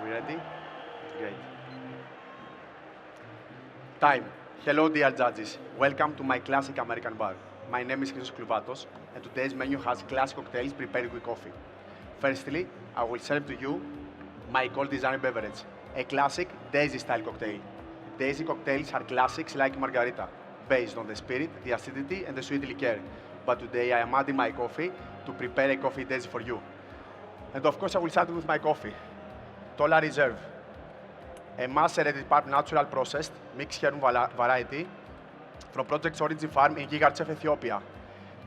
We ready? Great. Time. Hello, dear judges. Welcome to my classic American bar. My name is Christos Klouvatos, and today's menu has classic cocktails prepared with coffee. Firstly, I will serve to you my cold designer beverage, a classic Daisy-style cocktail. Daisy cocktails are classics like margarita, based on the spirit, the acidity, and the sweet liqueur. But today I am adding my coffee to prepare a coffee Daisy for you. And of course, I will start with my coffee. Tola Reserve, a macerated pulp natural processed mixed herb variety from Project Origin Farm in Gigartsev, Ethiopia.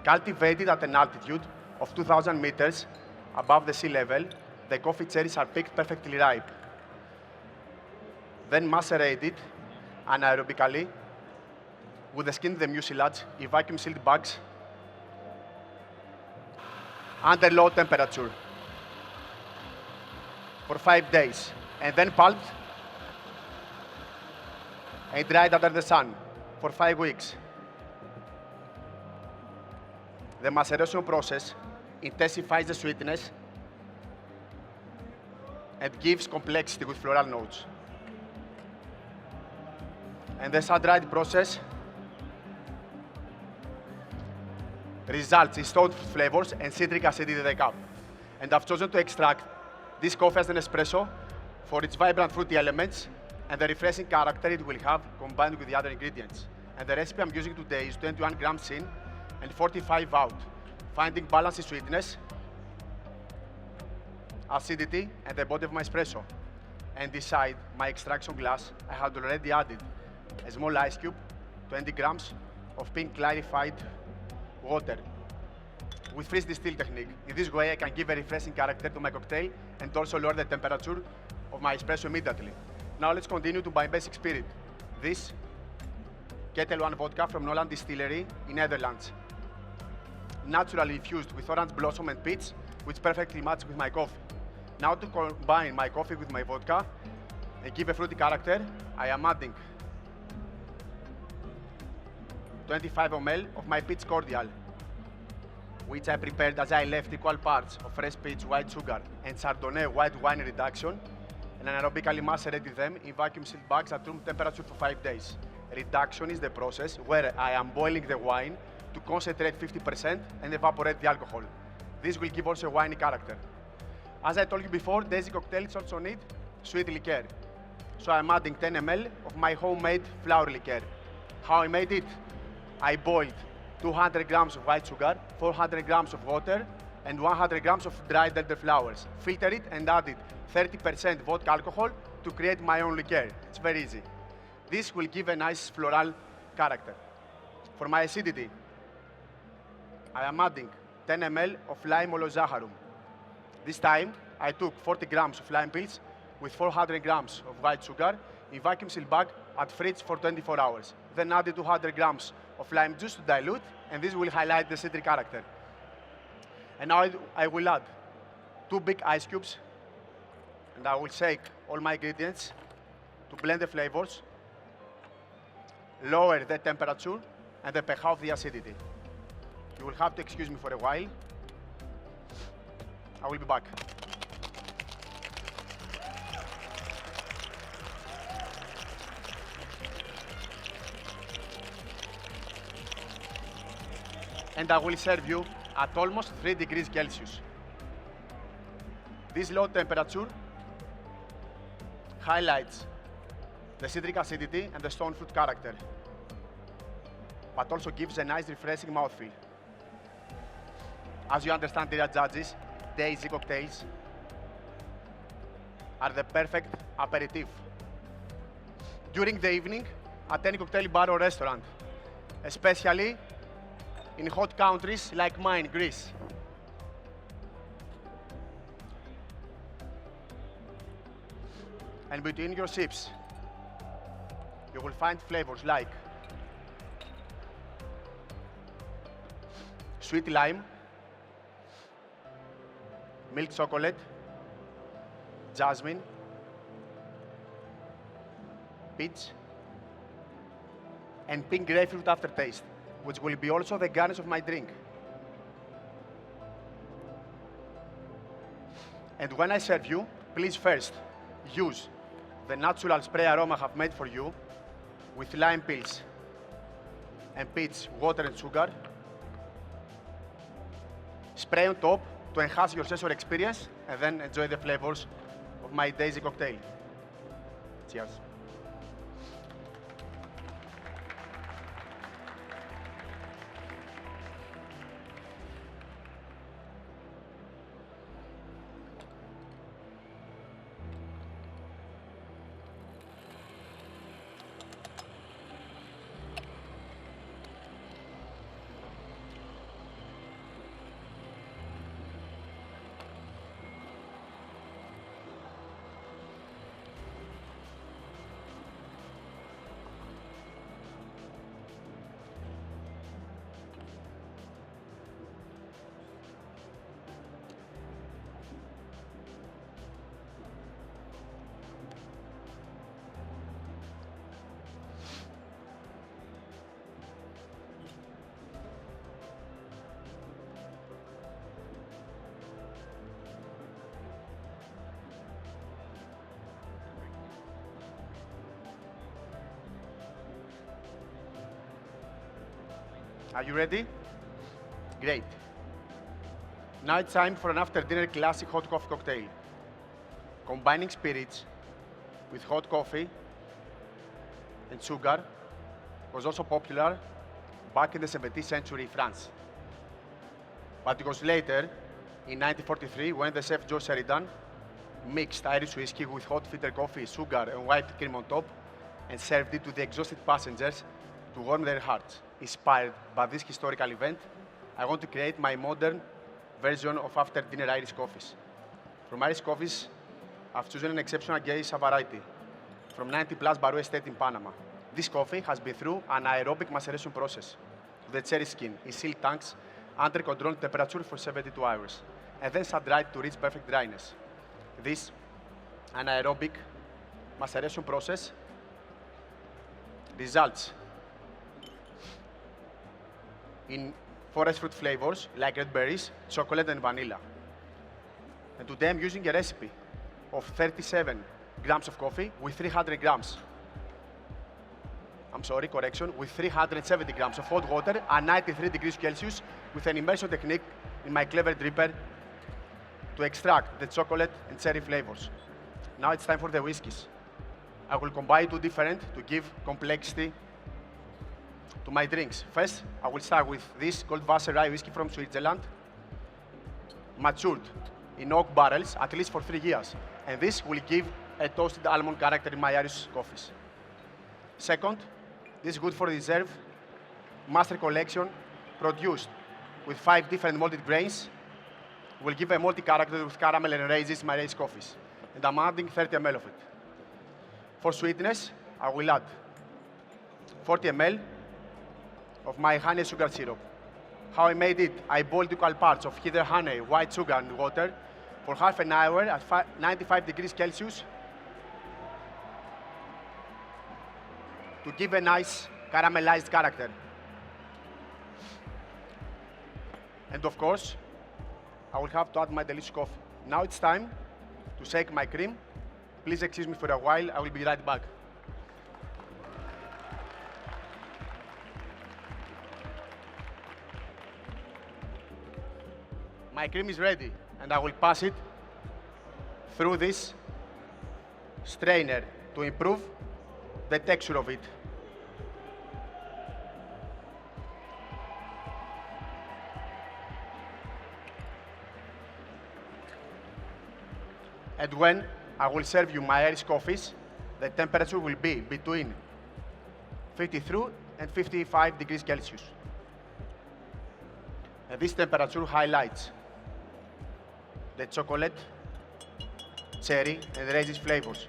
Cultivated at an altitude of 2,000 meters above the sea level, the coffee cherries are picked perfectly ripe. Then macerated anaerobically with the skin of the mucilage in vacuum-sealed bags under low temperature for 5 days, and then pulped and dried under the sun for 5 weeks. The maceration process intensifies the sweetness and gives complexity with floral notes. And the sun-dried process results in stone fruit flavors and citric acidity in the cup. And I've chosen to extract this coffee as an espresso for its vibrant fruity elements and the refreshing character it will have combined with the other ingredients. And the recipe I'm using today is 21 grams in and 45 out, finding balance in sweetness, acidity, and the body of my espresso. And inside my extraction glass, I had already added a small ice cube, 20 grams of pink clarified water with freeze distill technique. In this way, I can give a refreshing character to my cocktail and also lower the temperature of my espresso immediately. Now let's continue to my basic spirit. This Ketel One vodka from Nolan Distillery in Netherlands. Naturally infused with orange blossom and peach, which perfectly match with my coffee. Now to combine my coffee with my vodka and give a fruity character, I am adding 25 ml of my peach cordial, which I prepared as I left equal parts of fresh peach white sugar and Chardonnay white wine reduction, and anaerobically macerated them in vacuum-sealed bags at room temperature for 5 days. Reduction is the process where I am boiling the wine to concentrate 50% and evaporate the alcohol. This will give also a winey character. As I told you before, Daisy cocktails also need sweet liqueur. So I'm adding 10 ml of my homemade flower liqueur. How I made it? I boiled 200 grams of white sugar, 400 grams of water, and 100 grams of dried elderflowers. Filter it and added 30% vodka alcohol to create my own liqueur. It's very easy. This will give a nice floral character. For my acidity, I am adding 10 ml of lime olozaharum. This time, I took 40 grams of lime pills with 400 grams of white sugar in vacuum-sealed bag at fridge for 24 hours. Then added 200 grams of lime juice to dilute, and this will highlight the citric character. And now I will add 2 big ice cubes, and I will shake all my ingredients to blend the flavors, lower the temperature, and the pH of the acidity. You will have to excuse me for a while. I will be back. And I will serve you at almost 3 degrees Celsius. This low temperature highlights the citric acidity and the stone fruit character, but also gives a nice refreshing mouthfeel. As you understand, dear judges, Daisy cocktails are the perfect aperitif during the evening at any cocktail bar or restaurant, especially in hot countries like mine, Greece. And between your sips, you will find flavors like sweet lime, milk chocolate, jasmine, peach, and pink grapefruit aftertaste, which will be also the garnish of my drink. And when I serve you, please first use the natural spray aroma I have made for you with lime peels and peach, water and sugar. Spray on top to enhance your sensory experience and then enjoy the flavors of my daisy cocktail. Cheers. Are you ready? Great. Now it's time for an after-dinner classic hot coffee cocktail. Combining spirits with hot coffee and sugar was also popular back in the 17th century France. But it was later, in 1943, when the chef George Sheridan mixed Irish whiskey with hot filter coffee, sugar, and whipped cream on top, and served it to the exhausted passengers to warm their hearts. Inspired by this historical event, I want to create my modern version of after-dinner Irish coffees. From Irish coffees, I've chosen an exceptional geisha variety from 90+ Barrow Estate in Panama. This coffee has been through an anaerobic maceration process. The cherry skin is sealed tanks under controlled temperature for 72 hours, and then sun-dried to reach perfect dryness. This anaerobic maceration process results in forest fruit flavors like red berries, chocolate, and vanilla. And today I'm using a recipe of 37 grams of coffee with 300 grams. With 370 grams of hot water at 93 degrees Celsius with an immersion technique in my clever dripper to extract the chocolate and cherry flavors. Now it's time for the whiskeys. I will combine two different to give complexity to my drinks. First, I will start with this Klouvatos rye whiskey from Switzerland, matured in oak barrels at least for 3 years. And this will give a toasted almond character in my Irish coffees. Second, this is good for dessert master collection produced with 5 different malted grains. Will give a malty character with caramel and raisins in my Irish coffees. And I'm adding 30 ml of it. For sweetness, I will add 40 ml of my honey sugar syrup. How I made it, I boiled equal parts of either honey, white sugar, and water for half an hour at 95 degrees Celsius to give a nice caramelized character. And of course, I will have to add my delicious coffee. Now it's time to shake my cream. Please excuse me for a while, I will be right back. My cream is ready, and I will pass it through this strainer to improve the texture of it. And when I will serve you my Irish coffees, the temperature will be between 53 and 55 degrees Celsius. And this temperature highlights the chocolate, cherry, and raisins flavors.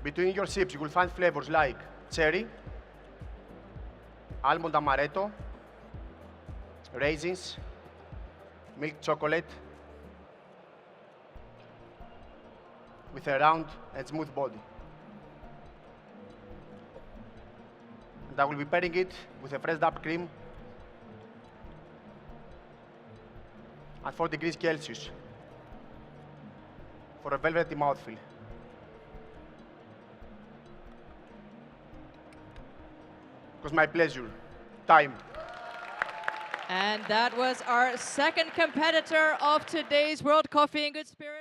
Between your sips, you will find flavors like cherry, almond amaretto, raisins, milk chocolate, with a round and smooth body. And I will be pairing it with a fresh up cream at 4 degrees Celsius for a velvety mouthfeel. It was my pleasure. Time. And that was our second competitor of today's World Coffee and Good Spirit.